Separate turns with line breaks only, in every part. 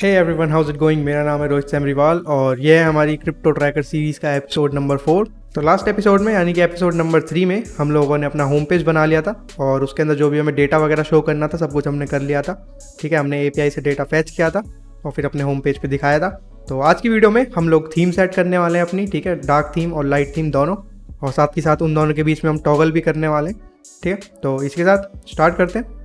Hey everyone, how's it going. मेरा नाम है रोहित सेमरीवाल और यह है हमारी क्रिप्टो ट्रैकर सीरीज़ का एपिसोड नंबर 4। तो लास्ट एपिसोड में यानी कि एपिसोड नंबर 3 में हम लोगों ने अपना होम पेज बना लिया था और उसके अंदर जो भी हमें डेटा वगैरह शो करना था सब कुछ हमने कर लिया था। ठीक है, हमने API से डेटा फैच किया था और फिर अपने होम पेज पे दिखाया था। तो आज की वीडियो में हम लोग थीम सेट करने वाले हैं अपनी। ठीक है, डार्क थीम और लाइट थीम दोनों, और साथ ही साथ उन दोनों के बीच में हम टॉगल भी करने वाले हैं। ठीक है, तो इसके साथ स्टार्ट करते हैं।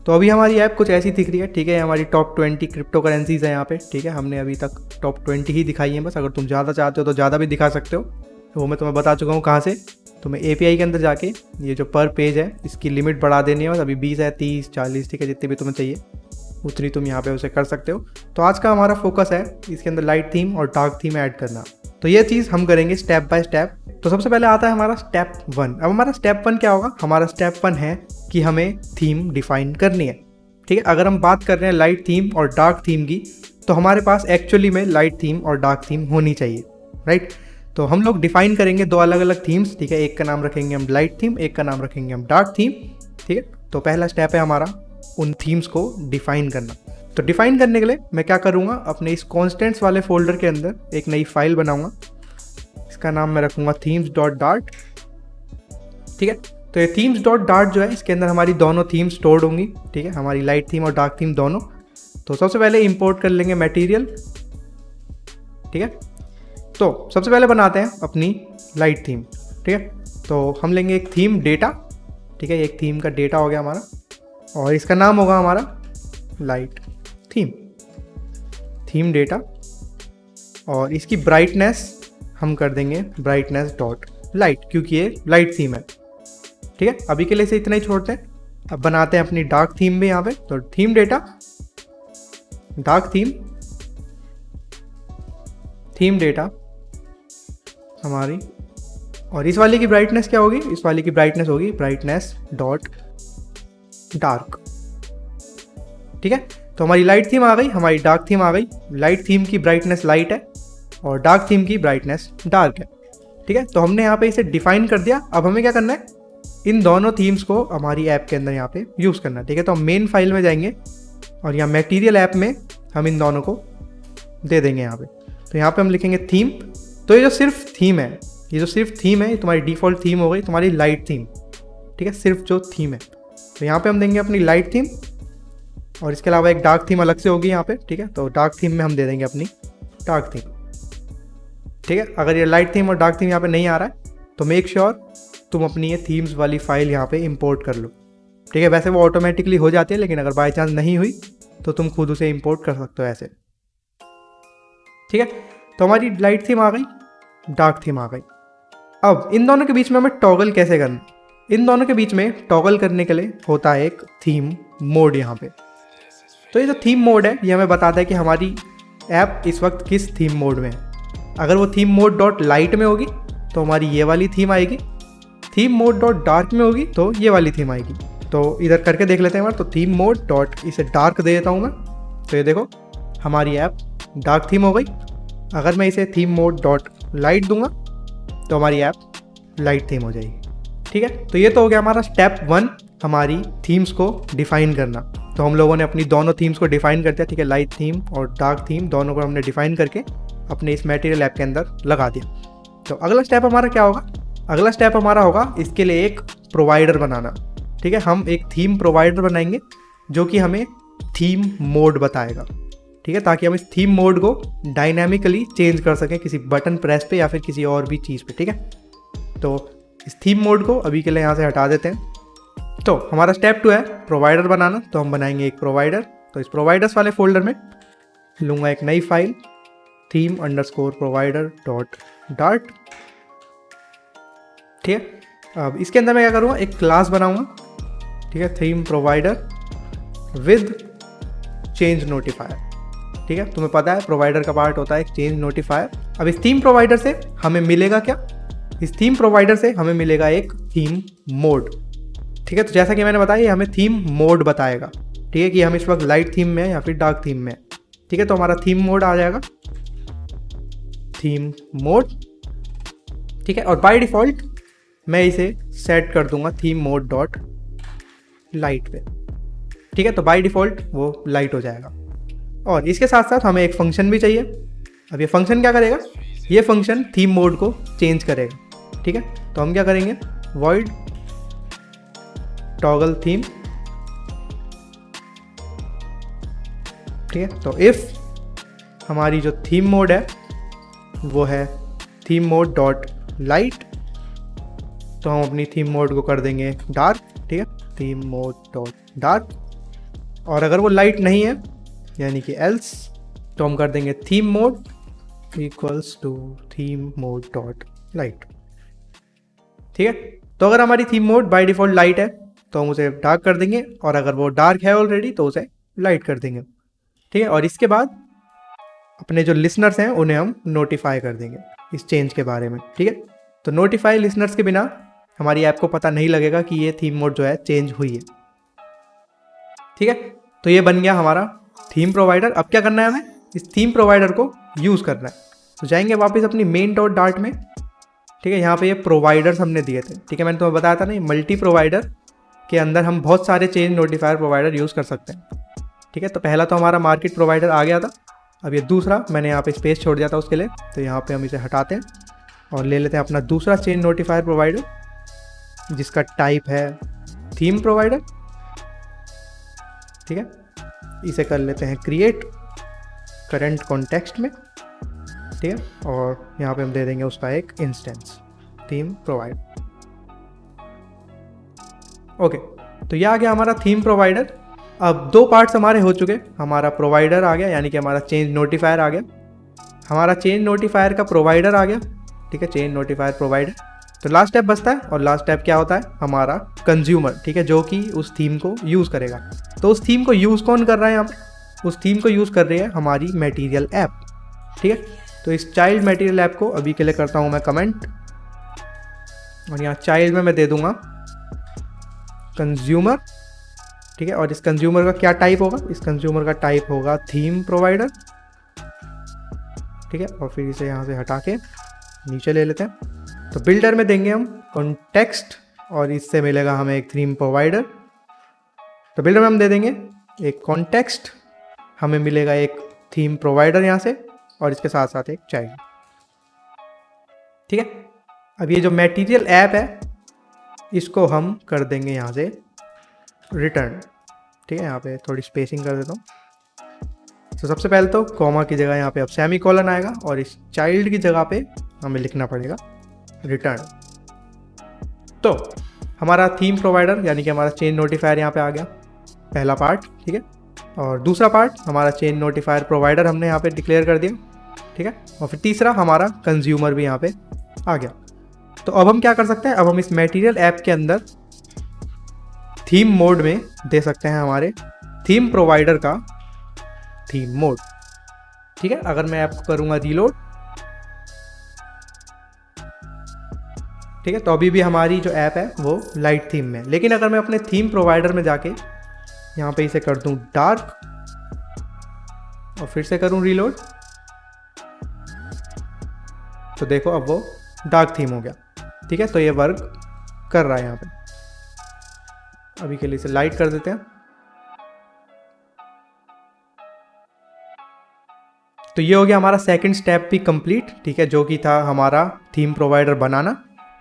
तो अभी हमारी ऐप कुछ ऐसी दिख रही है। ठीक है, हमारी टॉप 20 क्रिप्टो करेंसीज है यहाँ पे। ठीक है, हमने अभी तक टॉप 20 ही दिखाई है बस। अगर तुम ज़्यादा चाहते हो तो ज़्यादा भी दिखा सकते हो, तो वो मैं तुम्हें बता चुका हूँ कहाँ से। तुम्हें API के अंदर जाके ये जो पर पेज है इसकी लिमिट बढ़ा देनी है बस। अभी 20 है, 30, 40, ठीक है, जितनी भी तुम्हें चाहिए उतनी तुम यहाँ पे उसे कर सकते हो। तो आज का हमारा फोकस है इसके अंदर लाइट थीम और डार्क थीम ऐड करना। तो ये चीज़ हम करेंगे स्टेप बाय स्टेप। तो सबसे पहले आता है हमारा स्टेप 1। अब हमारा स्टेप 1 क्या होगा? हमारा स्टेप 1 है कि हमें थीम डिफाइन करनी है। ठीक है, अगर हम बात कर रहे हैं लाइट थीम और डार्क थीम की, तो हमारे पास एक्चुअली में लाइट थीम और डार्क थीम होनी चाहिए, राइट। तो हम लोग डिफाइन करेंगे दो अलग अलग थीम्स। ठीक है, एक का नाम रखेंगे हम लाइट थीम, एक का नाम रखेंगे हम डार्क थीम। ठीक है, तो पहला स्टेप है हमारा उन थीम्स को डिफाइन करना। तो डिफाइन करने के लिए मैं क्या करूँगा, अपने इस कॉन्स्टेंट्स वाले फोल्डर के अंदर एक नई फाइल बनाऊँगा। इसका नाम मैं रखूँगा themes.dart। ठीक है, तो ये themes.dart जो है इसके अंदर हमारी दोनों थीम स्टोर्ड होंगी। ठीक है, हमारी लाइट थीम और डार्क थीम दोनों। तो सबसे पहले इंपोर्ट कर लेंगे मटेरियल। ठीक है, तो सबसे पहले बनाते हैं अपनी लाइट थीम। ठीक है, तो हम लेंगे एक थीम डेटा। ठीक है, एक थीम का डेटा हो गया हमारा और इसका नाम होगा हमारा लाइट थीम, थीम डेटा। और इसकी ब्राइटनेस हम कर देंगे ब्राइटनेस डॉट लाइट, क्योंकि ये लाइट थीम है। ठीक है, अभी के लिए से इतना ही छोड़ते हैं। अब बनाते हैं अपनी डार्क थीम भी यहाँ पे। तो theme data, dark theme, theme data हमारी। और इस वाली की ब्राइटनेस क्या होगी? इस वाली की ब्राइटनेस होगी ब्राइटनेस डॉट डार्क। ठीक है, तो हमारी लाइट थीम आ गई, हमारी डार्क थीम आ गई। लाइट थीम की ब्राइटनेस लाइट है और डार्क थीम की ब्राइटनेस डार्क है। ठीक है, तो हमने यहाँ पे इसे डिफाइन कर दिया। अब हमें क्या करना है, इन दोनों थीम्स को हमारी ऐप के अंदर यहाँ पे यूज़ करना है। ठीक है, तो हम मेन फाइल में जाएंगे और यहाँ मटेरियल ऐप में हम इन दोनों को दे देंगे यहाँ पे। तो यहाँ पे हम लिखेंगे थीम। तो ये जो सिर्फ थीम है, ये जो सिर्फ थीम है, ये तुम्हारी डिफ़ॉल्ट थीम हो गई, तुम्हारी लाइट थीम। ठीक है, सिर्फ जो थीम है। तो यहाँ पे हम देंगे अपनी लाइट थीम और इसके अलावा एक डार्क थीम अलग से होगी यहाँ पे। ठीक है, तो डार्क थीम में हम दे देंगे अपनी डार्क थीम। ठीक है, अगर ये लाइट थीम और डार्क थीम यहाँ पे नहीं आ रहा है तो मेक श्योर तुम अपनी ये थीम्स वाली फाइल यहाँ पे इंपोर्ट कर लो। ठीक है, वैसे वो ऑटोमेटिकली हो जाती है, लेकिन अगर बाय चांस नहीं हुई तो तुम खुद उसे इंपोर्ट कर सकते हो ऐसे। ठीक है, तो हमारी लाइट थीम आ गई, डार्क थीम आ गई। अब इन दोनों के बीच में हमें टॉगल कैसे करना? इन दोनों के बीच में टॉगल करने के लिए होता है एक थीम मोड यहाँ पे। तो ये जो थीम मोड है ये हमें बताता है कि हमारी ऐप इस वक्त किस थीम मोड में है। अगर वो थीम मोड डॉट लाइट में होगी तो हमारी ये वाली थीम आएगी, थीम मोड डॉट डार्क में होगी तो ये वाली थीम आएगी। तो इधर करके देख लेते हैं। तो थीम मोड डॉट इसे डार्क दे देता हूँ मैं। तो ये देखो हमारी ऐप डार्क थीम हो गई। अगर मैं इसे थीम मोड डॉट लाइट दूंगा तो हमारी ऐप लाइट थीम हो जाएगी। ठीक है, तो ये तो हो गया हमारा स्टेप 1, हमारी थीम्स को डिफाइन करना। तो हम लोगों ने अपनी दोनों थीम्स को डिफाइन कर दिया। ठीक है, लाइट थीम और डार्क थीम दोनों को हमने डिफाइन करके अपने इस मटेरियल ऐप के अंदर लगा दिया। तो अगला स्टेप हमारा क्या होगा? अगला स्टेप हमारा होगा इसके लिए एक प्रोवाइडर बनाना। ठीक है, हम एक थीम प्रोवाइडर बनाएंगे जो कि हमें थीम मोड बताएगा। ठीक है, ताकि हम इस थीम मोड को डायनामिकली चेंज कर सकें किसी बटन प्रेस पे या फिर किसी और भी चीज़ पे। ठीक है, तो इस थीम मोड को अभी के लिए यहाँ से हटा देते हैं। तो हमारा स्टेप 2 है प्रोवाइडर बनाना। तो हम बनाएंगे एक प्रोवाइडर। तो इस प्रोवाइडर्स वाले फोल्डर में लूँगा एक नई फाइल theme_provider.dart। ठीक है, अब इसके अंदर मैं क्या करूँगा, एक क्लास बनाऊँगा। ठीक है, theme provider with change notifier. ठीक है, तुम्हें पता है प्रोवाइडर का पार्ट होता है एक चेंज नोटिफायर। अब इस थीम प्रोवाइडर से हमें मिलेगा क्या? इस थीम प्रोवाइडर से हमें मिलेगा एक थीम मोड। ठीक है, तो जैसा कि मैंने बताया ये हमें थीम मोड बताएगा। ठीक है, कि हम इस वक्त लाइट थीम में हैं या फिर डार्क थीम में हैं। ठीक है, तो हमारा थीम मोड आ जाएगा थीम मोड। ठीक है, और बाय डिफ़ॉल्ट मैं इसे सेट कर दूंगा थीम मोड डॉट लाइट पे। ठीक है, तो बाय डिफ़ॉल्ट वो लाइट हो जाएगा। और इसके साथ साथ हमें एक फंक्शन भी चाहिए। अब ये फंक्शन क्या करेगा, ये फंक्शन थीम मोड को चेंज करेगा। ठीक है, तो हम क्या करेंगे, void टॉगल थीम। ठीक है, तो इफ हमारी जो थीम मोड है वो है थीम मोड डॉट लाइट, तो हम अपनी थीम मोड को कर देंगे डार्क। ठीक है, थीम मोड डॉट डार्क। और अगर वो लाइट नहीं है यानी कि एल्स, तो हम कर देंगे theme mode equals to theme mode dot light. ठीक है, तो अगर हमारी theme mode by default light है तो हम उसे डार्क कर देंगे, और अगर वो डार्क है ऑलरेडी तो उसे लाइट कर देंगे। ठीक है, और इसके बाद अपने जो लिसनर्स हैं उन्हें हम नोटिफाई कर देंगे इस चेंज के बारे में। ठीक है, तो नोटिफाई लिसनर्स के बिना हमारी ऐप को पता नहीं लगेगा कि ये थीम मोड जो है चेंज हुई है। ठीक है, तो ये बन गया हमारा थीम प्रोवाइडर। अब क्या करना है, हमें इस थीम प्रोवाइडर को यूज़ करना है। तो जाएंगे वापस अपनी मेन डॉट डार्ट में। ठीक है, यहाँ पे ये प्रोवाइडर्स हमने दिए थे। ठीक है, मैंने तुम्हें बताया था ना, मल्टी प्रोवाइडर के अंदर हम बहुत सारे चेंज नोटिफायर प्रोवाइडर यूज़ कर सकते हैं। ठीक है, तो पहला तो हमारा मार्केट प्रोवाइडर आ गया था। अब ये दूसरा मैंने यहाँ पे स्पेस छोड़ दिया था उसके लिए, तो यहाँ पे हम इसे हटाते हैं और ले लेते हैं अपना दूसरा चेंज नोटिफायर प्रोवाइडर जिसका टाइप है थीम प्रोवाइडर। ठीक है, इसे कर लेते हैं क्रिएट करंट कॉन्टेक्स्ट में। ठीक है, और यहाँ पे हम दे देंगे उसका एक इंस्टेंस थीम प्रोवाइडर। ओके, तो ये आ गया हमारा थीम प्रोवाइडर। अब दो पार्ट्स हमारे हो चुके, हमारा प्रोवाइडर आ गया यानी कि हमारा चेंज नोटिफायर आ गया, हमारा चेंज नोटिफायर का प्रोवाइडर आ गया। ठीक है, चेंज नोटिफायर प्रोवाइडर। तो लास्ट स्टेप बचता है, और लास्ट स्टेप क्या होता है, हमारा कंज्यूमर। ठीक है, जो कि उस थीम को यूज़ करेगा। तो उस थीम को यूज़ कौन कर रहा है यहाँ पे, उस थीम को यूज़ कर रही है हमारी मटेरियल ऐप। ठीक है, तो इस चाइल्ड मटेरियल ऐप को अभी के लिए करता हूँ मैं कमेंट, और यहाँ चाइल्ड में मैं दे दूंगा कंज्यूमर। ठीक है, और इस कंज्यूमर का क्या टाइप होगा, इस कंज्यूमर का टाइप होगा थीम प्रोवाइडर। ठीक है, और फिर इसे यहाँ से हटा के नीचे ले लेते हैं। तो बिल्डर में देंगे हम कॉन्टेक्स्ट, और इससे मिलेगा हमें एक थीम प्रोवाइडर। तो बिल्डर में हम दे देंगे एक कॉन्टेक्स्ट, हमें मिलेगा एक थीम प्रोवाइडर यहाँ से, और इसके साथ साथ एक चाइल्ड। ठीक है, अब ये जो मटेरियल ऐप है इसको हम कर देंगे यहाँ से रिटर्न। ठीक है, यहाँ पे थोड़ी स्पेसिंग कर देता हूँ। तो सबसे पहले तो कॉमा की जगह यहाँ पे अब सेमी कॉलन आएगा, और इस चाइल्ड की जगह पे हमें लिखना पड़ेगा रिटर्न। तो हमारा थीम प्रोवाइडर यानी कि हमारा चेंज नोटिफायर यहाँ पे आ गया, पहला पार्ट। ठीक है, और दूसरा पार्ट हमारा चेंज नोटिफायर प्रोवाइडर हमने यहाँ पे डिक्लेयर कर दिया। ठीक है, और फिर तीसरा हमारा कंज्यूमर भी यहाँ पे आ गया। तो अब हम क्या कर सकते हैं, अब हम इस मटेरियल ऐप के अंदर थीम मोड में दे सकते हैं हमारे थीम प्रोवाइडर का थीम मोड। ठीक है, अगर मैं ऐप को करूँगा रीलोड, ठीक है, तो अभी भी हमारी जो ऐप है वो लाइट थीम में। लेकिन अगर मैं अपने थीम प्रोवाइडर में जाके यहाँ पे इसे कर दूँ डार्क, और फिर से करूँ रीलोड, तो देखो अब वो डार्क थीम हो गया। ठीक है, तो ये वर्क कर रहा है यहाँ पे। अभी के लिए इसे लाइट कर देते हैं। तो ये हो गया हमारा सेकंड स्टेप भी कंप्लीट। ठीक है, जो कि था हमारा थीम प्रोवाइडर बनाना।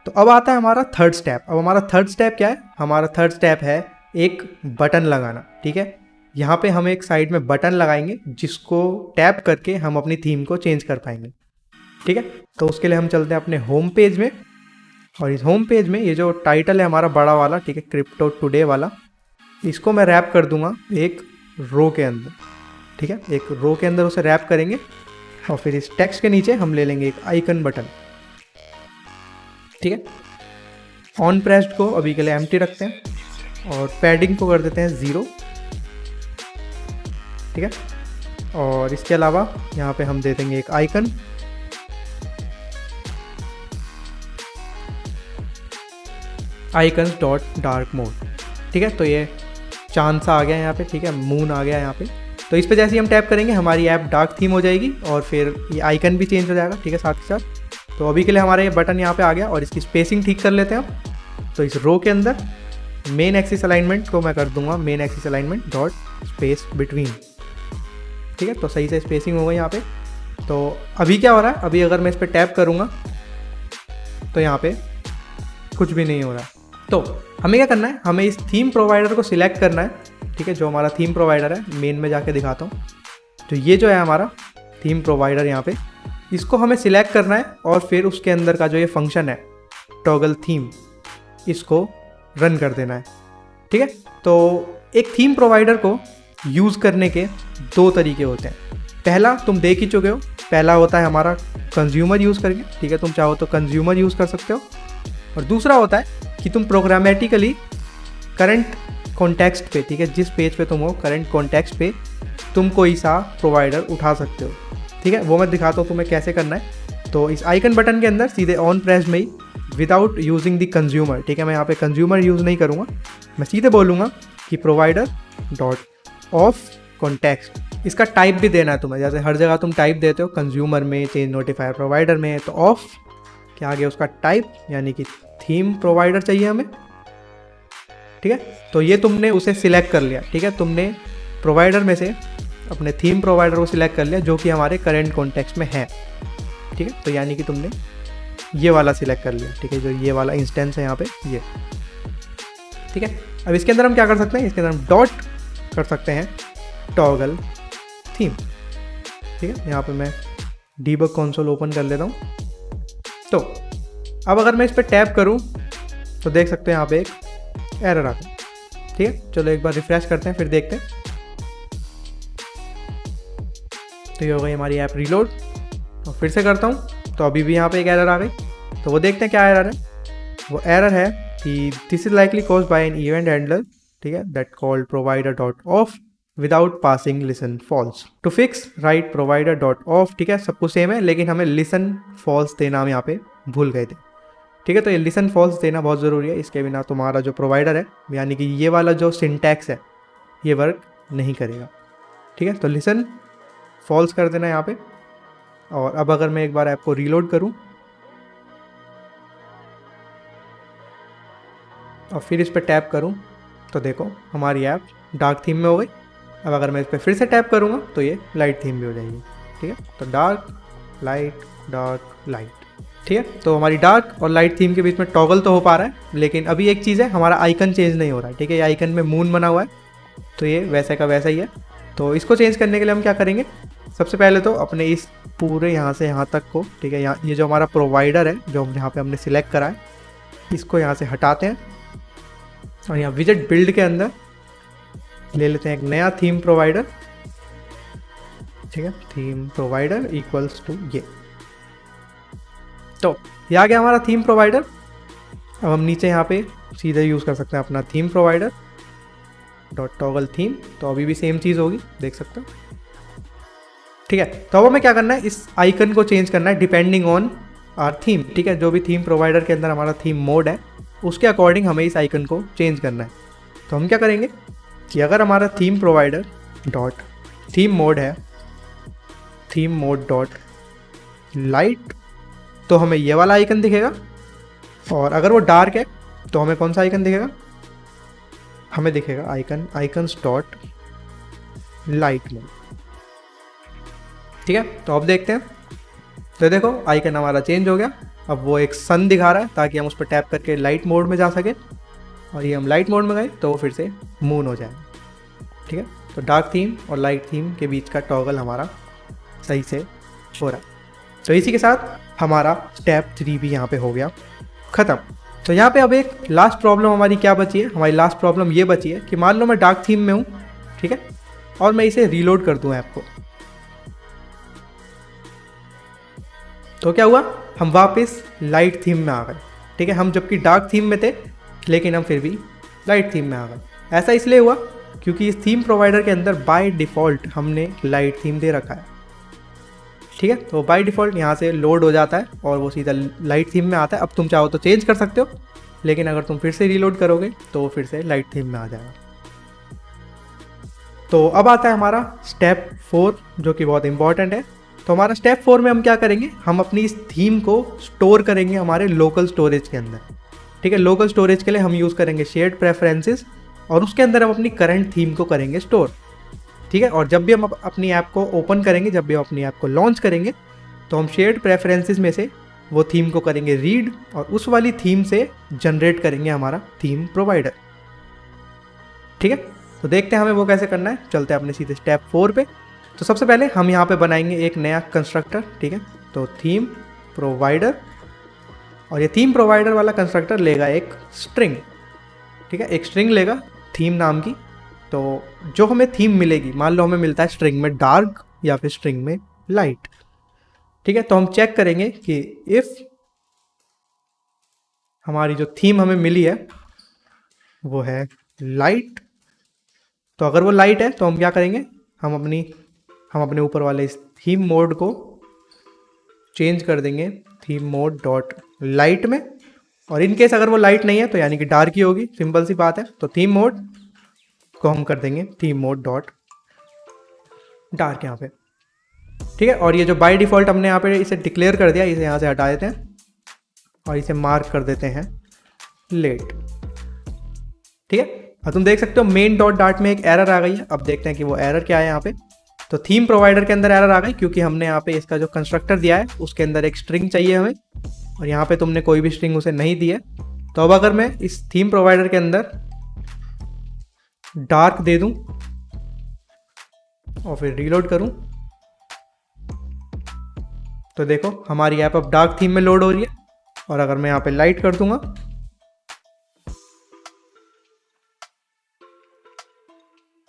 तो अब आता है हमारा थर्ड स्टेप। अब हमारा थर्ड स्टेप क्या है, हमारा थर्ड स्टेप है एक बटन लगाना। ठीक है, यहाँ पे हम एक साइड में बटन लगाएंगे जिसको टैप करके हम अपनी थीम को चेंज कर पाएंगे। ठीक है, तो उसके लिए हम चलते हैं अपने होम पेज में, और इस होम पेज में ये जो टाइटल है हमारा बड़ा वाला, ठीक है, क्रिप्टो टुडे वाला, इसको मैं रैप कर दूंगा एक रो के अंदर। ठीक है, एक रो के अंदर उसे रैप करेंगे, और फिर इस टेक्स्ट के नीचे हम ले लेंगे एक आइकन बटन। ठीक है, ऑन प्रेस्ड को अभी के लिए एम्प्टी रखते हैं, और पैडिंग को कर देते हैं 0। ठीक है, और इसके अलावा यहाँ पे हम दे देंगे एक icon, icons dot dark mode. ठीक है, तो ये चांद सा आ गया यहाँ पे। ठीक है, मून आ गया यहाँ पे। तो इस पे जैसे ही हम टैप करेंगे हमारी ऐप डार्क थीम हो जाएगी, और फिर ये आइकन भी चेंज हो जाएगा। ठीक है, साथ ही साथ। तो अभी के लिए हमारा ये बटन यहाँ पे आ गया, और इसकी स्पेसिंग ठीक कर लेते हैं हम। तो इस रो के अंदर मेन एक्सिस अलाइनमेंट को मैं कर दूंगा main axis alignment dot space between. ठीक है, तो सही से स्पेसिंग हो गई यहाँ पे। तो अभी क्या हो रहा है, अभी अगर मैं इस पर टैप करूँगा तो यहाँ पे कुछ भी नहीं हो रहा। तो हमें क्या करना है, हमें इस थीम प्रोवाइडर को सिलेक्ट करना है, ठीक है, जो हमारा थीम प्रोवाइडर है। मेन में जाके दिखाता हूँ, तो ये जो है हमारा थीम प्रोवाइडर यहाँ पे, इसको हमें सिलेक्ट करना है और फिर उसके अंदर का जो ये फंक्शन है टॉगल थीम, इसको रन कर देना है, ठीक है। तो एक थीम प्रोवाइडर को यूज़ करने के दो तरीके होते हैं। पहला तुम देख ही चुके हो, पहला होता है हमारा कंज्यूमर यूज़ करके, ठीक है, तुम चाहो तो कंज्यूमर यूज़ कर सकते हो। और दूसरा होता है कि तुम प्रोग्रामेटिकली करंट कॉन्टेक्स्ट पे, ठीक है, जिस पेज पे तुम हो करंट कॉन्टेक्स्ट पे तुम कोई सा प्रोवाइडर उठा सकते हो, ठीक है। वो मैं दिखाता हूँ तुम्हें कैसे करना है। तो इस आइकन बटन के अंदर सीधे ऑन प्रेस में ही विदाउट यूजिंग द कंज्यूमर, ठीक है, मैं यहाँ पे कंज्यूमर यूज़ नहीं करूँगा, मैं सीधे बोलूँगा कि प्रोवाइडर डॉट ऑफ कॉन्टेक्स्ट। इसका टाइप भी देना है तुम्हें, जैसे हर जगह तुम टाइप देते हो कंज्यूमर में, चेंज नोटिफायर प्रोवाइडर में, तो ऑफ के आगे उसका टाइप यानी कि थीम प्रोवाइडर चाहिए हमें, ठीक है। तो ये तुमने उसे सिलेक्ट कर लिया, ठीक है, तुमने प्रोवाइडर में से अपने थीम प्रोवाइडर को सिलेक्ट कर लिया जो कि हमारे करंट कॉन्टेक्स्ट में है, ठीक है। तो यानी कि तुमने ये वाला सिलेक्ट कर लिया, ठीक है, जो ये वाला इंस्टेंस है यहाँ पे ये, ठीक है। अब इसके अंदर हम क्या कर सकते हैं, इसके अंदर हम डॉट कर सकते हैं टॉगल थीम, ठीक है। यहाँ पे मैं डीबग कंसोल ओपन कर लेता हूँ। तो अब अगर मैं इस पर टैप करूँ तो देख सकते हैं यहाँ पे एक एरर आता है, ठीक है। चलो एक बार रिफ्रेश करते हैं फिर देखते हैं। तो ये हो गई हमारी ऐप रीलोड, और फिर से करता हूँ तो अभी भी यहाँ पे एक एरर आ गई। तो वो देखते हैं क्या एरर है। वो एरर है कि this is likely caused by an event handler, ठीक है, that called provider dot of without passing listen false to fix right provider dot of, ठीक है, सब कुछ सेम है लेकिन हमें लिसन फॉल्स देना हम यहाँ पे भूल गए थे, ठीक है। तो ये लिसन फॉल्स देना बहुत ज़रूरी है, इसके बिना तुम्हारा जो प्रोवाइडर है यानी कि ये वाला जो सिंटैक्स है ये वर्क नहीं करेगा, ठीक है। तो लिसन फॉल्स कर देना यहाँ पे। और अब अगर मैं एक बार ऐप को रीलोड करूँ और फिर इस पर टैप करूँ तो देखो हमारी ऐप डार्क थीम में हो गई। अब अगर मैं इस पर फिर से टैप करूँगा तो ये लाइट थीम भी हो जाएगी, ठीक है। तो डार्क लाइट, ठीक है। तो हमारी डार्क और लाइट थीम के बीच में टॉगल तो हो पा रहा है, लेकिन अभी एक चीज़ है, हमारा आइकन चेंज नहीं हो रहा है, ठीक है। ये आइकन में मून बना हुआ है तो ये वैसे का वैसा ही है। तो इसको चेंज करने के लिए हम क्या करेंगे, सबसे पहले तो अपने इस पूरे यहाँ से यहाँ तक को, ठीक है, यहाँ ये जो हमारा प्रोवाइडर है जो यहाँ पे हमने सिलेक्ट करा है इसको यहाँ से हटाते हैं और यहाँ विजेट बिल्ड के अंदर ले लेते हैं एक नया थीम प्रोवाइडर, ठीक है, थीम प्रोवाइडर इक्वल्स टू ये। तो ये आ गया हमारा थीम प्रोवाइडर। अब हम नीचे यहाँ पे सीधे यूज़ कर सकते हैं अपना theme provider dot toggle theme, तो अभी भी सेम चीज़ होगी, देख सकते हो, ठीक है। तो अब हमें क्या करना है, इस आइकन को चेंज करना है डिपेंडिंग ऑन आवर थीम, ठीक है। जो भी थीम प्रोवाइडर के अंदर हमारा थीम मोड है उसके अकॉर्डिंग हमें इस आइकन को चेंज करना है। तो हम क्या करेंगे कि अगर हमारा theme provider dot theme mode है, थीम मोड डॉट लाइट, तो हमें ये वाला आइकन दिखेगा। और अगर वो डार्क है तो हमें कौन सा आइकन दिखेगा, हमें दिखेगा आइकन्स डॉट लाइट मोड, ठीक है। तो अब देखते हैं, तो देखो आइकन हमारा चेंज हो गया। अब वो एक सन दिखा रहा है ताकि हम उस पर टैप करके लाइट मोड में जा सके, और ये हम लाइट मोड में गए तो वो फिर से मून हो जाएगा, ठीक है। तो डार्क थीम और लाइट थीम के बीच का टॉगल हमारा सही से हो रहा है। तो इसी के साथ हमारा स्टेप 3 भी यहाँ पे हो गया ख़त्म। तो यहाँ पे अब एक लास्ट प्रॉब्लम हमारी क्या बची है, हमारी लास्ट प्रॉब्लम ये बची है कि मान लो मैं डार्क थीम में हूँ, ठीक है, और मैं इसे रीलोड कर दूँ ऐप को, तो क्या हुआ, हम वापस लाइट थीम में आ गए, ठीक है। हम जबकि डार्क थीम में थे लेकिन हम फिर भी लाइट थीम में आ गए। ऐसा इसलिए हुआ क्योंकि इस थीम प्रोवाइडर के अंदर बाय डिफ़ॉल्ट हमने लाइट थीम दे रखा है, ठीक है। तो बाय डिफ़ॉल्ट यहाँ से लोड हो जाता है और वो सीधा लाइट थीम में आता है। अब तुम चाहो तो चेंज कर सकते हो, लेकिन अगर तुम फिर से रीलोड करोगे तो वो फिर से लाइट थीम में आ जाएगा। तो अब आता है हमारा स्टेप 4 जो कि बहुत इंपॉर्टेंट है। तो हमारा स्टेप 4 में हम क्या करेंगे, हम अपनी इस थीम को स्टोर करेंगे हमारे लोकल स्टोरेज के अंदर, ठीक है। लोकल स्टोरेज के लिए हम यूज़ करेंगे शेयर्ड प्रेफरेंसेस, और उसके अंदर हम अपनी करंट थीम को करेंगे स्टोर, ठीक है। और जब भी हम अपनी ऐप को ओपन करेंगे, जब भी हम अपनी ऐप को लॉन्च करेंगे, तो हम शेयर्ड प्रेफरेंसेस में से वो थीम को करेंगे रीड और उस वाली थीम से जनरेट करेंगे हमारा थीम प्रोवाइडर। ठीक है, तो देखते हैं हमें वो कैसे करना है। चलते हैं अपने सीधे स्टेप 4 पे। तो सबसे पहले हम यहाँ पे बनाएंगे एक नया कंस्ट्रक्टर। ठीक है, तो थीम प्रोवाइडर, और ये थीम प्रोवाइडर वाला कंस्ट्रक्टर लेगा एक स्ट्रिंग। ठीक है, एक स्ट्रिंग लेगा थीम नाम की। तो जो हमें थीम मिलेगी, मान लो हमें मिलता है स्ट्रिंग में डार्क या फिर स्ट्रिंग में लाइट। ठीक है, तो हम चेक करेंगे कि इफ हमारी जो थीम हमें मिली है वो है लाइट, तो अगर वो लाइट है तो हम क्या करेंगे, हम अपने ऊपर वाले इस थीम मोड को चेंज कर देंगे थीम मोड डॉट लाइट में। और इन केस अगर वो लाइट नहीं है तो यानी कि डार्क ही होगी, सिंपल सी बात है। तो थीम मोड को हम कर देंगे थीम मोड डॉट डार्क यहाँ पे। ठीक है, और ये जो बाय डिफ़ॉल्ट हमने यहाँ पे इसे डिक्लेयर कर दिया, इसे यहाँ से हटा देते हैं और इसे मार्क कर देते हैं लेट। ठीक है, अब तुम देख सकते हो मेन डॉट डार्ट में एक एरर आ गई है। अब देखते हैं कि वो एरर क्या है यहाँ पे। तो थीम प्रोवाइडर के अंदर एरर आ गई क्योंकि हमने यहाँ पे इसका जो कंस्ट्रक्टर दिया है उसके अंदर एक स्ट्रिंग चाहिए हमें, और यहाँ पे तुमने कोई भी स्ट्रिंग उसे नहीं दी है। तो अब अगर मैं इस थीम प्रोवाइडर के अंदर डार्क दे दूं और फिर रीलोड करूं, तो देखो हमारी ऐप अब डार्क थीम में लोड हो रही है। और अगर मैं यहाँ पे लाइट कर दूंगा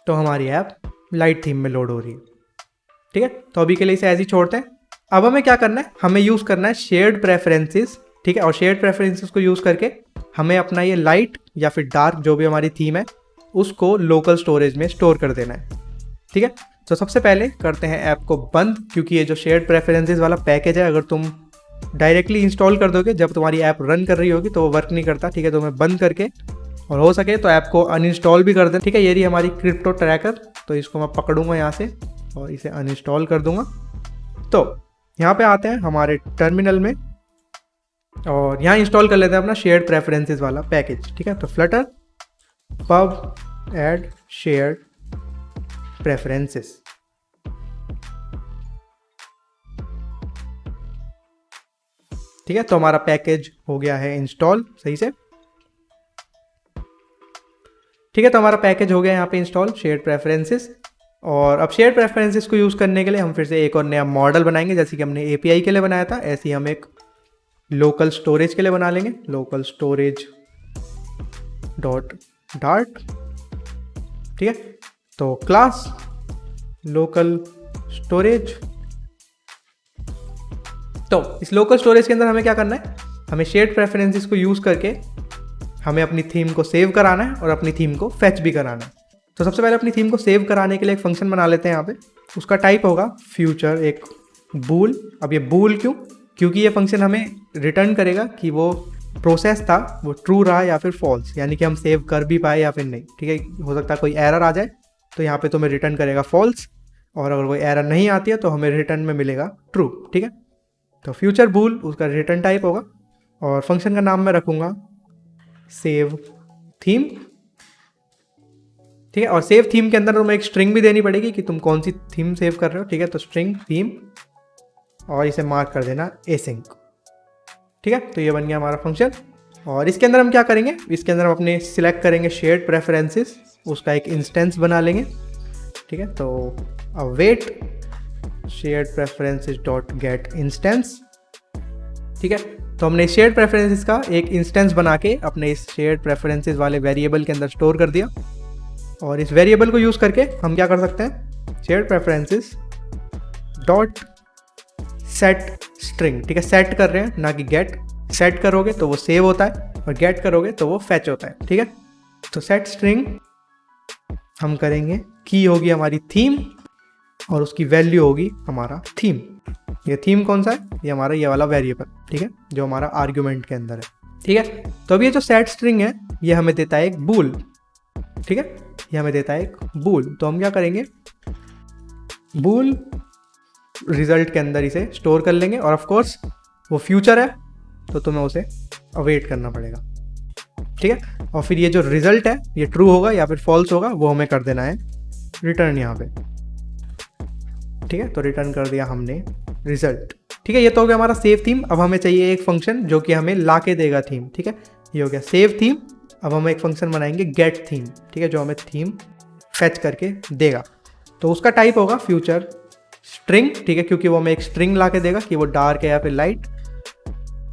तो हमारी ऐप लाइट थीम में लोड हो रही है। ठीक है, तो अभी के लिए इसे ऐसे ही छोड़ते हैं। अब हमें क्या करना है, हमें यूज़ करना है शेयर्ड प्रेफरेंसेस। ठीक है, और शेयर्ड प्रेफरेंसेस को यूज़ करके हमें अपना ये लाइट या फिर डार्क जो भी हमारी थीम है उसको लोकल स्टोरेज में स्टोर कर देना है। ठीक है, तो सबसे पहले करते हैं ऐप को बंद, क्योंकि ये जो शेयर्ड प्रेफरेंसेस वाला पैकेज है अगर तुम डायरेक्टली इंस्टॉल कर दोगे जब तुम्हारी ऐप रन कर रही होगी तो वो वर्क नहीं करता। ठीक है, तो मैं बंद करके और हो सके तो ऐप को अनइंस्टॉल भी कर दें। ठीक है, ये रही हमारी क्रिप्टो ट्रैकर, तो इसको मैं पकड़ूंगा यहाँ से और इसे अनइंस्टॉल कर दूंगा। तो यहाँ पे आते हैं हमारे टर्मिनल में और यहाँ इंस्टॉल कर लेते हैं अपना शेयर्ड प्रेफरेंसेस वाला पैकेज। ठीक है, तो Flutter pub add shared preferences. ठीक है, तो हमारा पैकेज हो गया है इंस्टॉल सही से। ठीक है, तो हमारा पैकेज हो गया यहाँ पे इंस्टॉल शेयर्ड प्रेफरेंसेस। और अब शेयर्ड प्रेफरेंसेस को यूज़ करने के लिए हम फिर से एक और नया मॉडल बनाएंगे। जैसे कि हमने एपीआई के लिए बनाया था, ऐसे ही हम एक लोकल स्टोरेज के लिए बना लेंगे, लोकल स्टोरेज डॉट डार्ट। ठीक है, तो क्लास लोकल स्टोरेज। तो इस लोकल स्टोरेज के अंदर हमें क्या करना है, हमें शेयर्ड प्रेफरेंसेस को यूज़ करके हमें अपनी थीम को सेव कराना है और अपनी थीम को फेच भी कराना है। तो सबसे पहले अपनी थीम को सेव कराने के लिए एक फंक्शन बना लेते हैं यहाँ पे। उसका टाइप होगा फ्यूचर एक बूल। अब ये बूल क्यों, क्योंकि ये फंक्शन हमें रिटर्न करेगा कि वो प्रोसेस था वो ट्रू रहा या फिर फॉल्स, यानी कि हम सेव कर भी पाए या फिर नहीं। ठीक है, हो सकता है कोई एरर आ जाए तो यहाँ पे तुम्हें रिटर्न करेगा फॉल्स, और अगर कोई एरर नहीं आती है तो हमें रिटर्न में मिलेगा ट्रू। ठीक है, तो फ्यूचर बूल उसका रिटर्न टाइप होगा और फंक्शन का नाम मैं रखूँगा सेव थीम। ठीक है, और सेव थीम के अंदर तुम्हें एक स्ट्रिंग भी देनी पड़ेगी कि तुम कौन सी थीम सेव कर रहे हो। ठीक है, तो स्ट्रिंग थीम और इसे मार्क कर देना एसिंक। ठीक है, तो ये बन गया हमारा फंक्शन। और इसके अंदर हम क्या करेंगे, इसके अंदर हम अपने सिलेक्ट करेंगे शेयर्ड प्रेफरेंसेस, उसका एक इंस्टेंस बना लेंगे। ठीक है, तो await shared preferences dot gate instance. ठीक है, तो हमने शेयर्ड प्रेफरेंसेस का एक इंस्टेंस बना के अपने इस शेयर्ड प्रेफरेंसेस वाले वेरिएबल के अंदर स्टोर कर दिया। और इस वेरिएबल को यूज़ करके हम क्या कर सकते हैं, shared preferences dot set string. ठीक है, सेट कर रहे हैं ना कि गेट। सेट करोगे तो वो सेव होता है और गेट करोगे तो वो फेच होता है। ठीक है, तो सेट स्ट्रिंग हम करेंगे, की होगी हमारी थीम और उसकी वैल्यू होगी हमारा थीम। ये थीम कौन सा है, ये हमारा ये वाला वेरिएबल। ठीक है, जो हमारा आर्ग्यूमेंट के अंदर है। ठीक है, तो अब ये जो सेट स्ट्रिंग है ये हमें देता है एक बूल। ठीक है, ये हमें देता है एक बूल। तो हम क्या करेंगे, बूल रिजल्ट के अंदर इसे स्टोर कर लेंगे। और ऑफ कोर्स वो फ्यूचर है तो तुम्हें उसे अवेट करना पड़ेगा। ठीक है, और फिर ये जो रिजल्ट है ये ट्रू होगा या फिर फॉल्स होगा वो हमें कर देना है रिटर्न यहाँ पे, ठीक है। तो रिटर्न कर दिया हमने रिजल्ट, ठीक है। ये तो हो गया हमारा सेव थीम। अब हमें चाहिए एक फंक्शन जो कि हमें ला के देगा थीम, ठीक है। ये हो गया सेव थीम। अब हम एक फंक्शन बनाएंगे गेट थीम, ठीक है, जो हमें थीम फेच करके देगा। तो उसका टाइप होगा फ्यूचर स्ट्रिंग, ठीक है, क्योंकि वो हमें एक स्ट्रिंग ला के देगा कि वो डार्क है या फिर लाइट।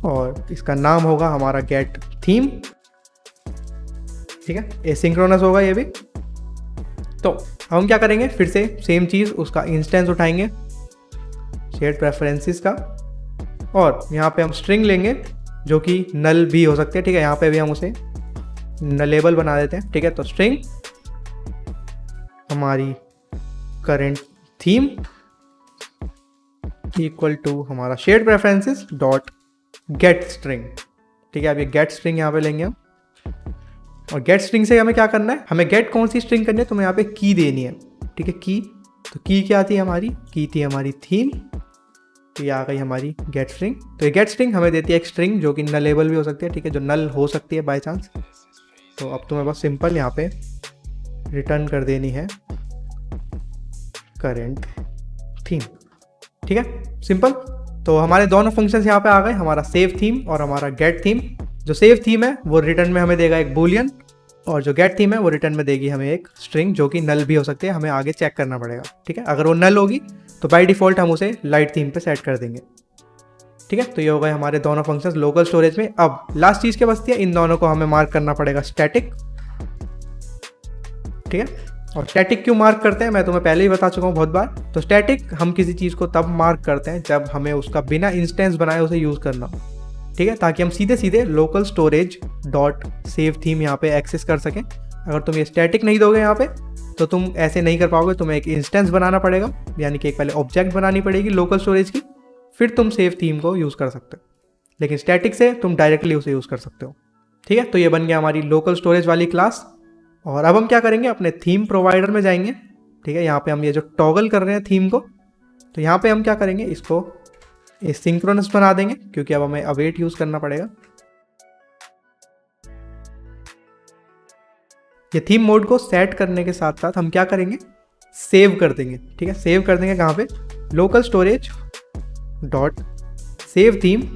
और इसका नाम होगा हमारा गेट थीम, ठीक है। एसिंक्रोनस होगा ये भी। तो हम क्या करेंगे, फिर से सेम चीज़, उसका इंस्टेंस उठाएंगे शेयर्ड प्रेफरेंसेस का, और यहाँ पे हम स्ट्रिंग लेंगे जो कि नल भी हो सकते हैं, ठीक है। यहाँ पे भी हम उसे नलेबल बना देते हैं, ठीक है। तो स्ट्रिंग हमारी करेंट थीम इक्वल टू हमारा shared preferences dot gate string, ठीक है। अब ये गेट स्ट्रिंग यहाँ पे लेंगे हम, और गेट स्ट्रिंग से हमें क्या करना है, हमें गेट कौन सी स्ट्रिंग करनी है, तो हमें यहाँ पे की देनी है, ठीक है। की, तो की क्या थी हमारी, की थी हमारी थीम। तो ये आ गई हमारी गेट स्ट्रिंग। तो ये गेट स्ट्रिंग हमें देती है एक स्ट्रिंग जो कि नलेबल भी हो सकती है, ठीक है, जो नल हो सकती है बाय चांस। तो अब तुम्हें बस सिंपल यहाँ पे रिटर्न कर देनी है करेंट थीम, ठीक है, सिंपल। तो हमारे दोनों फंक्शंस यहाँ पे आ गए, हमारा सेव थीम और हमारा गेट थीम। जो सेव थीम है वो रिटर्न में हमें देगा एक बूलियन, और जो गेट थीम है वो रिटर्न में देगी हमें एक स्ट्रिंग जो कि नल भी हो सकती है, हमें आगे चेक करना पड़ेगा, ठीक है। अगर वो नल होगी तो बाय डिफॉल्ट हम उसे लाइट थीम पे सेट कर देंगे, ठीक है। तो ये हो गए हमारे दोनों फंक्शंस लोकल स्टोरेज में। अब लास्ट चीज़ क्या बचती है, इन दोनों को हमें मार्क करना पड़ेगा स्टैटिक, ठीक है। और स्टैटिक क्यों मार्क करते हैं मैं तुम्हें पहले ही बता चुका हूँ बहुत बार। तो स्टैटिक हम किसी चीज़ को तब मार्क करते हैं जब हमें उसका बिना इंस्टेंस बनाए उसे यूज़ करना, ठीक है, ताकि हम सीधे सीधे local storage dot save theme यहाँ पे एक्सेस कर सकें। अगर तुम ये स्टैटिक नहीं दोगे यहाँ पे तो तुम ऐसे नहीं कर पाओगे, तुम्हें एक इंस्टेंस बनाना पड़ेगा, यानी कि एक पहले ऑब्जेक्ट बनानी पड़ेगी लोकल स्टोरेज की, फिर तुम सेव थीम को यूज़ कर सकते हो। लेकिन स्टैटिक से तुम डायरेक्टली उसे यूज़ कर सकते हो, ठीक है। तो ये बन गया हमारी लोकल स्टोरेज वाली क्लास। और अब हम क्या करेंगे, अपने थीम प्रोवाइडर में जाएंगे, ठीक है। यहाँ पे हम ये जो टॉगल कर रहे हैं थीम को, तो यहाँ पे हम क्या करेंगे, इसको एसिंक्रोनस बना देंगे, क्योंकि अब हमें अवेट यूज़ करना पड़ेगा। ये थीम मोड को सेट करने के साथ साथ हम क्या करेंगे, सेव कर देंगे, ठीक है। सेव कर देंगे कहाँ पे, local storage dot save theme.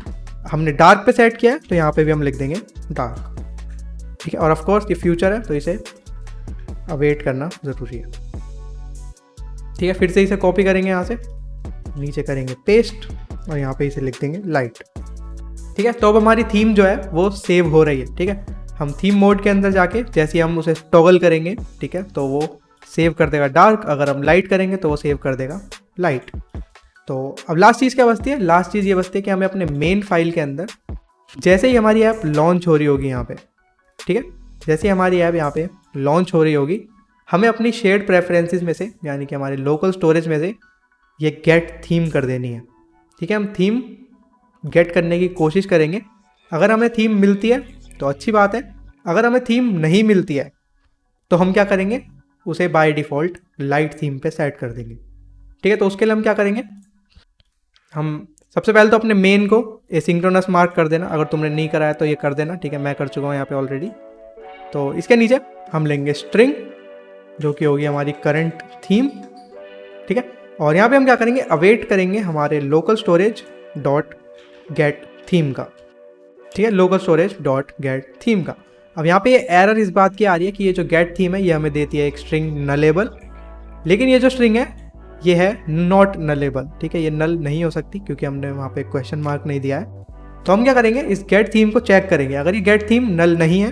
हमने डार्क पे सेट किया है तो यहाँ पे भी हम लिख देंगे डार्क, ठीक है। और ऑफ कोर्स ये फ्यूचर है तो इसे अवेट करना ज़रूरी है, ठीक है। फिर से इसे कॉपी करेंगे, यहाँ से नीचे करेंगे पेस्ट, और यहाँ पे इसे लिख देंगे लाइट, ठीक है। तो अब हमारी थीम जो है वो सेव हो रही है, ठीक है। हम थीम मोड के अंदर जाके जैसे हम उसे टॉगल करेंगे, ठीक है, तो वो सेव कर देगा डार्क। अगर हम लाइट करेंगे तो वो सेव कर देगा लाइट। तो अब लास्ट चीज़ क्या बचती है, लास्ट चीज़ ये बचती है कि हमें अपने मेन फाइल के अंदर जैसे ही हमारी ऐप लॉन्च हो रही होगी यहाँ पे, ठीक है, जैसे ही हमारी ऐप यहाँ पे लॉन्च हो रही होगी, हमें अपनी शेयर्ड प्रेफरेंसेस में से, यानी कि हमारे लोकल स्टोरेज में से ये गेट थीम कर देनी है, ठीक है। हम थीम गेट करने की कोशिश करेंगे। अगर हमें थीम मिलती है तो अच्छी बात है, अगर हमें थीम नहीं मिलती है तो हम क्या करेंगे, उसे बाय डिफ़ॉल्ट लाइट थीम पे सेट कर देंगे, ठीक है। तो उसके लिए हम क्या करेंगे, हम सबसे पहले तो अपने मेन को एसिंक्रोनस मार्क कर देना, अगर तुमने नहीं करा है तो ये कर देना, ठीक है, मैं कर चुका हूँ यहाँ पे ऑलरेडी। तो इसके नीचे हम लेंगे स्ट्रिंग जो कि होगी हमारी करंट थीम, ठीक है। और यहाँ पे हम क्या करेंगे, अवेट करेंगे हमारे local storage dot gate theme का, ठीक है, local storage dot gate theme का। अब यहाँ पे ये एरर इस बात की आ रही है कि ये जो गेट थीम है ये हमें देती है एक स्ट्रिंग नलेबल, लेकिन ये जो स्ट्रिंग है ये है नॉट नलेबल, ठीक है, ये नल नहीं हो सकती क्योंकि हमने वहाँ पे क्वेश्चन मार्क नहीं दिया है। तो हम क्या करेंगे, इस गेट थीम को चेक करेंगे। अगर ये गेट थीम नल नहीं है,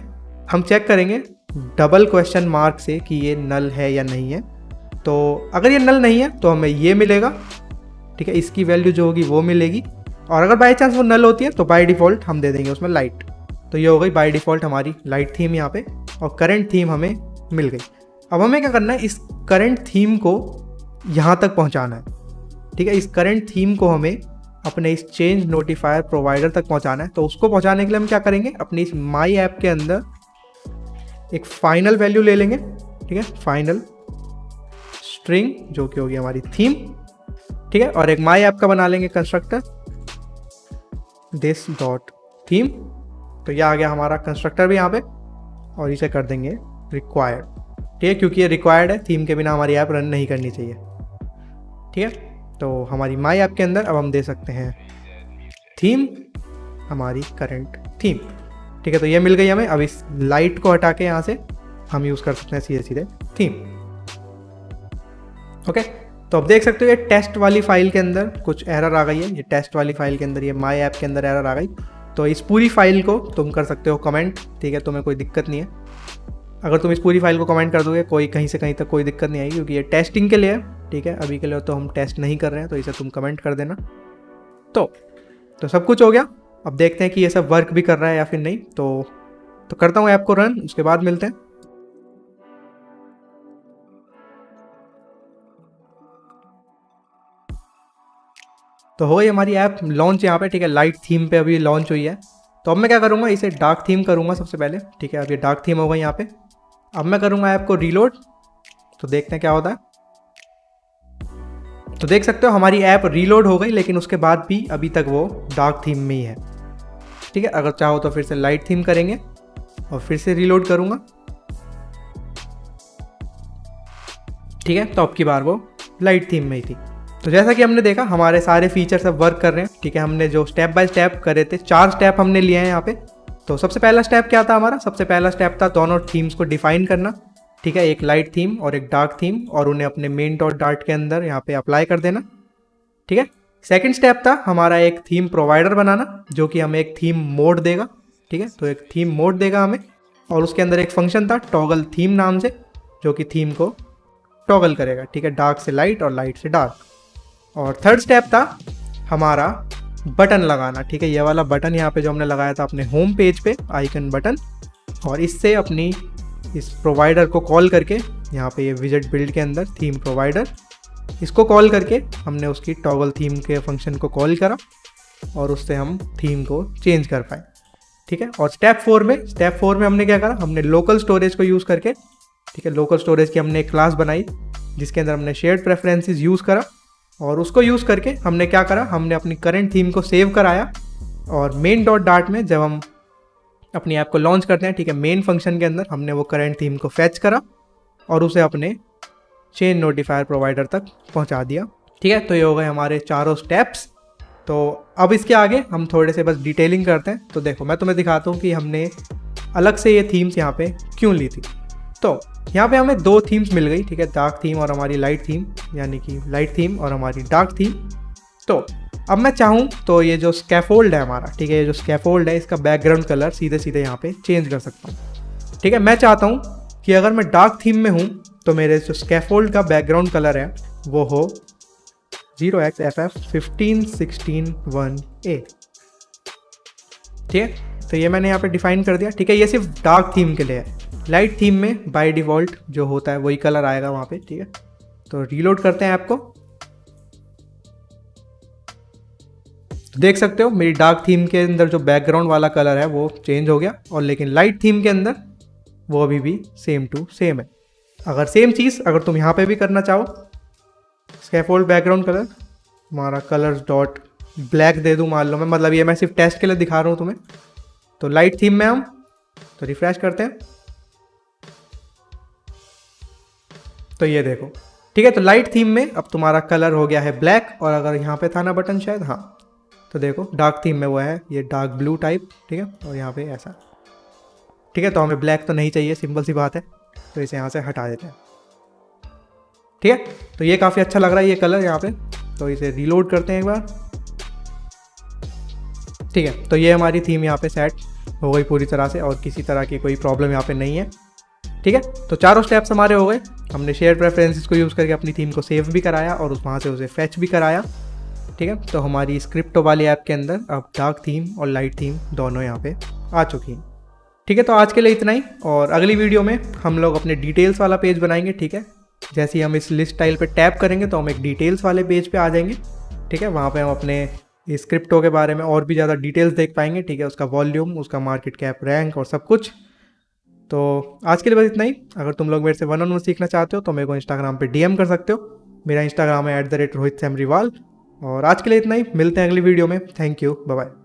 हम चेक करेंगे डबल क्वेश्चन मार्क से कि ये नल है या नहीं है। तो अगर ये नल नहीं है तो हमें ये मिलेगा, ठीक है, इसकी वैल्यू जो होगी वो मिलेगी। और अगर बाई चांस वो नल होती है तो बाय डिफ़ॉल्ट हम दे देंगे उसमें लाइट। तो ये हो गई बाय डिफ़ॉल्ट हमारी लाइट थीम यहाँ पे, और करंट थीम हमें मिल गई। अब हमें क्या करना है, इस करंट थीम को यहाँ तक पहुँचाना है, ठीक है। इस करंट थीम को हमें अपने इस चेंज नोटिफायर प्रोवाइडर तक पहुँचाना है। तो उसको पहुँचाने के लिए हम क्या करेंगे, अपनी इस माई ऐप के अंदर एक फाइनल वैल्यू ले लेंगे, ठीक है, फाइनल स्ट्रिंग जो कि होगी हमारी थीम, ठीक है। और एक माई ऐप का बना लेंगे कंस्ट्रक्टर दिस डॉट थीम। तो यह आ गया हमारा कंस्ट्रक्टर भी यहाँ पे, और इसे कर देंगे रिक्वायर्ड, ठीक है, क्योंकि ये रिक्वायर्ड है, थीम के बिना हमारी ऐप रन नहीं करनी चाहिए। ठीक है, तो हमारी माई ऐप के अंदर अब हम दे सकते हैं थीम, हमारी करंट थीम। ठीक है, तो ये मिल गई हमें। अब इस लाइट को हटा के यहाँ से हम यूज़ कर सकते हैं सीधे सीधे थीम। ओके, तो अब देख सकते हो ये टेस्ट वाली फाइल के अंदर कुछ एरर आ गई है। ये टेस्ट वाली फाइल के अंदर, ये माई ऐप के अंदर एरर आ गई। तो इस पूरी फाइल को तुम कर सकते हो कमेंट। ठीक है, तुम्हें कोई दिक्कत नहीं है, अगर तुम इस पूरी फाइल को कमेंट कर दोगे कोई कहीं से कहीं तक कोई दिक्कत नहीं आएगी, क्योंकि ये टेस्टिंग के लिए है। ठीक है, अभी के लिए तो हम टेस्ट नहीं कर रहे हैं, तो इसे तुम कमेंट कर देना। तो सब कुछ हो गया। अब देखते हैं कि ये सब वर्क भी कर रहा है या फिर नहीं। तो करता हूँ ऐप को रन, उसके बाद मिलते हैं। तो हो गई हमारी ऐप लॉन्च यहाँ पे। ठीक है, लाइट थीम पे अभी लॉन्च हुई है। तो अब मैं क्या करूँगा, इसे डार्क थीम करूँगा सबसे पहले। ठीक है, अब ये डार्क थीम होगा यहाँ पे। अब मैं करूँगा ऐप को रीलोड, तो देखते हैं क्या होता है। तो देख सकते हो हमारी ऐप रीलोड हो गई, लेकिन उसके बाद भी अभी तक वो डार्क थीम में ही है। ठीक है, अगर चाहो तो फिर से लाइट थीम करेंगे और फिर से रीलोड करूँगा। ठीक है, तो अब की बार वो लाइट थीम में ही थी। तो जैसा कि हमने देखा हमारे सारे फीचर्स अब वर्क कर रहे हैं। ठीक है, हमने जो स्टेप बाय स्टेप करे थे, 4 स्टेप हमने लिए हैं यहाँ पे। तो सबसे पहला स्टेप क्या था हमारा? सबसे पहला स्टेप था दोनों थीम्स को डिफाइन करना। ठीक है, एक लाइट थीम और एक डार्क थीम, और उन्हें अपने मेन डॉट डार्ट के अंदर यहाँ पे अप्लाई कर देना। ठीक है, सेकंड स्टेप था हमारा एक थीम प्रोवाइडर बनाना, जो कि हमें एक थीम मोड देगा। ठीक है, तो एक थीम मोड देगा हमें, और उसके अंदर एक फंक्शन था टॉगल थीम नाम से, जो कि थीम को टॉगल करेगा। ठीक है, डार्क से लाइट और लाइट से डार्क। और थर्ड स्टेप था हमारा बटन लगाना। ठीक है, ये वाला बटन यहाँ पे जो हमने लगाया था अपने होम पेज पे, आइकन बटन, और इससे अपनी इस प्रोवाइडर को कॉल करके यहाँ पे ये विजेट बिल्ड के अंदर थीम प्रोवाइडर, इसको कॉल करके हमने उसकी टॉगल थीम के फंक्शन को कॉल करा, और उससे हम थीम को चेंज कर पाए। ठीक है, और स्टेप 4 में हमने क्या करा, हमने लोकल स्टोरेज को यूज़ करके, ठीक है, लोकल स्टोरेज की हमने एक क्लास बनाई जिसके अंदर हमने शेयर्ड प्रेफरेंसेस यूज़ करा, और उसको यूज़ करके हमने क्या करा, हमने अपनी करंट थीम को सेव कराया। और मेन डॉट डार्ट में जब हम अपनी ऐप को लॉन्च करते हैं, ठीक है, मेन फंक्शन के अंदर हमने वो करंट थीम को फैच करा और उसे अपने चेन नोटिफायर प्रोवाइडर तक पहुंचा दिया। ठीक है, तो ये हो गए हमारे चारों स्टेप्स। तो अब इसके आगे हम थोड़े से बस डिटेलिंग करते हैं। तो देखो मैं तुम्हें दिखाता हूँ कि हमने अलग से ये थीम्स यहाँ पे क्यों ली थी। तो यहाँ पे हमें 2 थीम्स मिल गई। ठीक है, डार्क थीम और हमारी लाइट थीम, यानी कि लाइट थीम और हमारी डार्क थीम। तो अब मैं चाहूँ तो ये जो स्कैफोल्ड है हमारा, ठीक है, ये जो स्कैफोल्ड है इसका बैकग्राउंड कलर सीधे सीधे यहाँ पे चेंज कर सकता हूँ। ठीक है, मैं चाहता हूँ कि अगर मैं डार्क थीम में हूँ तो मेरे जो स्कैफोल्ड का बैकग्राउंड कलर है वो हो 0xFF15161A। ठीक है, तो ये मैंने यहाँ पे डिफाइन कर दिया। ठीक है, ये सिर्फ डार्क थीम के लिए है। लाइट थीम में बाय डिफ़ॉल्ट जो होता है वही कलर आएगा वहाँ पे। ठीक है, तो रीलोड करते हैं ऐप को। देख सकते हो मेरी डार्क थीम के अंदर जो बैकग्राउंड वाला कलर है वो चेंज हो गया, और लेकिन लाइट थीम के अंदर वो अभी भी सेम टू सेम है। अगर सेम चीज़ अगर तुम यहाँ पे भी करना चाहो, स्कैफोल्ड बैकग्राउंड कलर हमारा कलर्स डॉट ब्लैक दे दूँ मान लो मैं, मतलब ये मैं सिर्फ टेस्ट के लिए दिखा रहा हूँ तुम्हें। तो लाइट थीम में हम तो रिफ्रेश करते हैं, तो ये देखो। ठीक है, तो लाइट थीम में अब तुम्हारा कलर हो गया है ब्लैक, और अगर यहाँ पे था ना बटन शायद, हाँ, तो देखो डार्क थीम में वो है ये डार्क ब्लू टाइप। ठीक है, और यहाँ पे ऐसा। ठीक है, तो हमें ब्लैक तो नहीं चाहिए, सिंपल सी बात है, तो इसे यहाँ से हटा देते हैं। ठीक है, तो ये काफ़ी अच्छा लग रहा है ये कलर यहाँ पे, तो इसे रीलोड करते हैं एक बार। ठीक है, तो ये हमारी थीम यहाँ पे सेट हो गई पूरी तरह से, और किसी तरह की कोई प्रॉब्लम यहाँ पे नहीं है। ठीक है, तो चारों स्टेप्स हमारे हो गए। हमने शेयर प्रेफरेंसेस को यूज़ करके अपनी थीम को सेव भी कराया और वहाँ से उसे फैच भी कराया। ठीक है, तो हमारी स्क्रिप्टो वाली ऐप के अंदर अब डार्क थीम और लाइट थीम दोनों यहाँ पे आ चुकी हैं। ठीक है, तो आज के लिए इतना ही, और अगली वीडियो में हम लोग अपने डिटेल्स वाला पेज बनाएंगे। ठीक है, जैसे ही हम इस लिस्ट टाइल पे टैप करेंगे तो हम एक डिटेल्स वाले पेज पे आ जाएंगे। ठीक है, वहाँ पे हम अपने स्क्रिप्टो के बारे में और भी ज़्यादा डिटेल्स देख पाएंगे। ठीक है, उसका वॉल्यूम, उसका मार्केट कैप, रैंक और सब कुछ। तो आज के लिए बस इतना ही। अगर तुम लोग मेरे से 1-on-1 सीखना चाहते हो तो मेरे को इंस्टाग्राम पे DM कर सकते हो। मेरा इंस्टाग्राम है @rohit samriwal। और आज के लिए इतना ही, मिलते हैं अगली वीडियो में। Thank you, bye bye.